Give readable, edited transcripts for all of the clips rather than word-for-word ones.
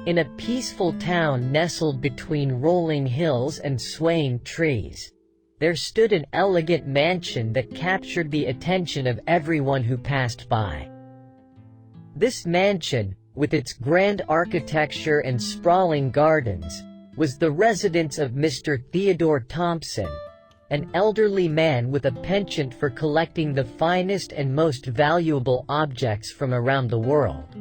In a peaceful town nestled between rolling hills and swaying trees, there stood an elegant mansion that captured the attention of everyone who passed by. This mansion, with its grand architecture and sprawling gardens, was the residence of Mr. Theodore Thompson, an elderly man with a penchant for collecting the finest and most valuable objects from around the world.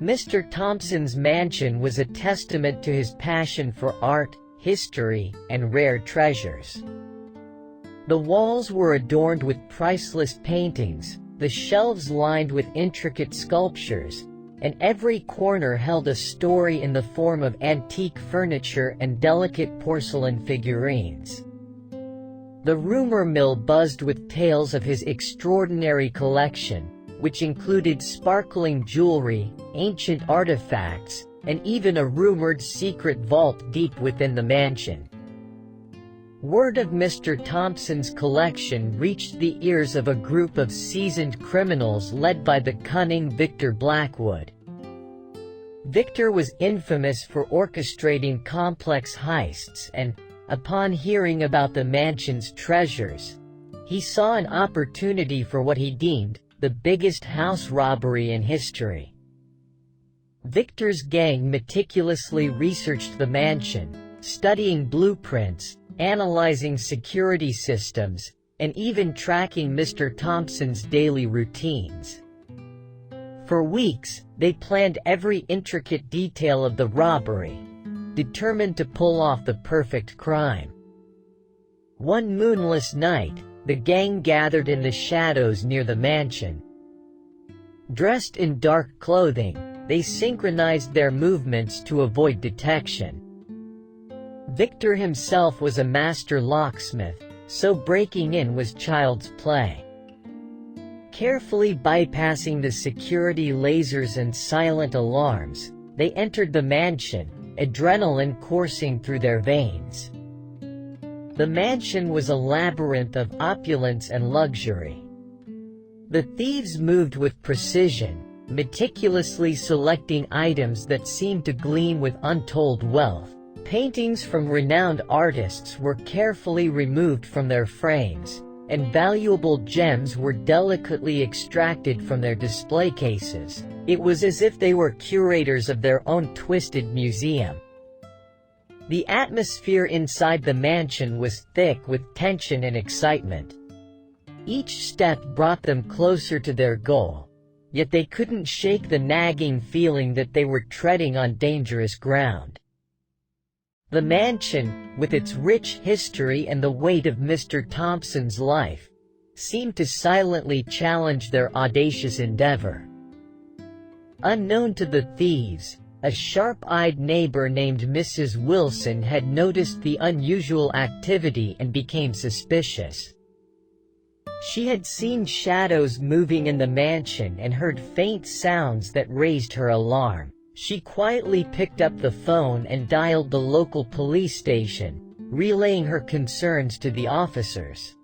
Mr. Thompson's mansion was a testament to his passion for art, history, and rare treasures. The walls were adorned with priceless paintings, the shelves lined with intricate sculptures, and every corner held a story in the form of antique furniture and delicate porcelain figurines. The rumor mill buzzed with tales of his extraordinary collection, which included sparkling jewelry, ancient artifacts, and even a rumored secret vault deep within the mansion. Word of Mr. Thompson's collection reached the ears of a group of seasoned criminals led by the cunning Victor Blackwood. Victor was infamous for orchestrating complex heists and, upon hearing about the mansion's treasures, he saw an opportunity for what he deemed the biggest house robbery in history. Victor's gang meticulously researched the mansion, studying blueprints, analyzing security systems, and even tracking Mr. Thompson's daily routines. For weeks, they planned every intricate detail of the robbery, determined to pull off the perfect crime. One moonless night, the gang gathered in the shadows near the mansion. Dressed in dark clothing, they synchronized their movements to avoid detection. Victor himself was a master locksmith, so breaking in was child's play. Carefully bypassing the security lasers and silent alarms, they entered the mansion, adrenaline coursing through their veins. The mansion was a labyrinth of opulence and luxury. The thieves moved with precision, meticulously selecting items that seemed to gleam with untold wealth. Paintings from renowned artists were carefully removed from their frames, and valuable gems were delicately extracted from their display cases. It was as if they were curators of their own twisted museum. The atmosphere inside the mansion was thick with tension and excitement. Each step brought them closer to their goal, yet they couldn't shake the nagging feeling that they were treading on dangerous ground. The mansion, with its rich history and the weight of Mr. Thompson's life, seemed to silently challenge their audacious endeavor. Unknown to the thieves, a sharp-eyed neighbor named Mrs. Wilson had noticed the unusual activity and became suspicious. She had seen shadows moving in the mansion and heard faint sounds that raised her alarm. She quietly picked up the phone and dialed the local police station, relaying her concerns to the officers.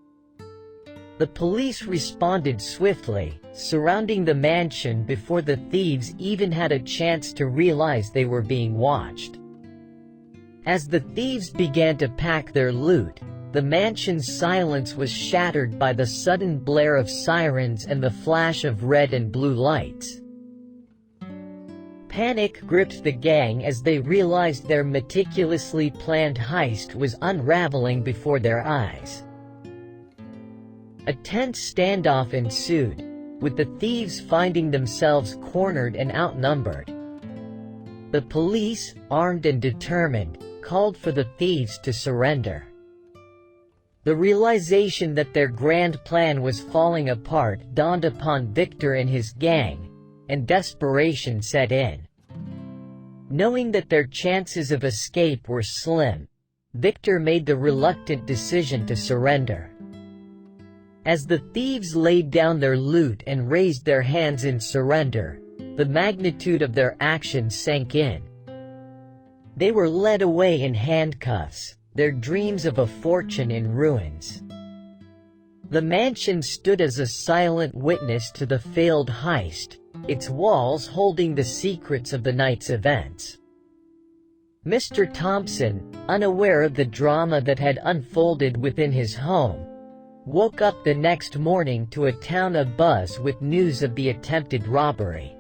The police responded swiftly, surrounding the mansion before the thieves even had a chance to realize they were being watched. As the thieves began to pack their loot, the mansion's silence was shattered by the sudden blare of sirens and the flash of red and blue lights. Panic gripped the gang as they realized their meticulously planned heist was unraveling before their eyes. A tense standoff ensued, with the thieves finding themselves cornered and outnumbered. The police, armed and determined, called for the thieves to surrender. The realization that their grand plan was falling apart dawned upon Victor and his gang, and desperation set in. Knowing that their chances of escape were slim, Victor made the reluctant decision to surrender. As the thieves laid down their loot and raised their hands in surrender, the magnitude of their actions sank in. They were led away in handcuffs, their dreams of a fortune in ruins. The mansion stood as a silent witness to the failed heist, its walls holding the secrets of the night's events. Mr. Thompson, unaware of the drama that had unfolded within his home, woke up the next morning to a town abuzz with news of the attempted robbery.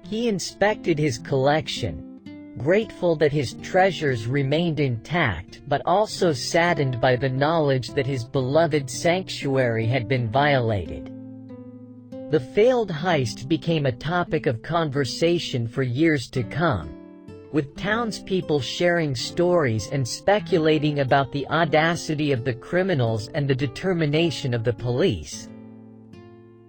He inspected his collection, grateful that his treasures remained intact but also saddened by the knowledge that his beloved sanctuary had been violated. The failed heist became a topic of conversation for years to come, with townspeople sharing stories and speculating about the audacity of the criminals and the determination of the police.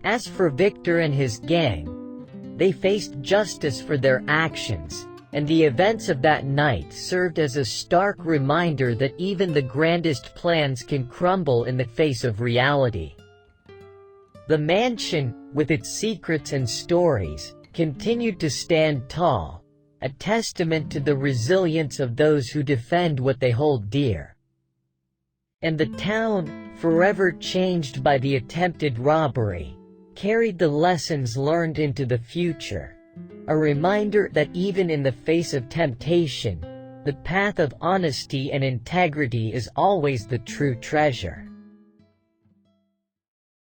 As for Victor and his gang, they faced justice for their actions, and the events of that night served as a stark reminder that even the grandest plans can crumble in the face of reality. The mansion, with its secrets and stories, continued to stand tall, a testament to the resilience of those who defend what they hold dear. And the town, forever changed by the attempted robbery, carried the lessons learned into the future, a reminder that even in the face of temptation, the path of honesty and integrity is always the true treasure.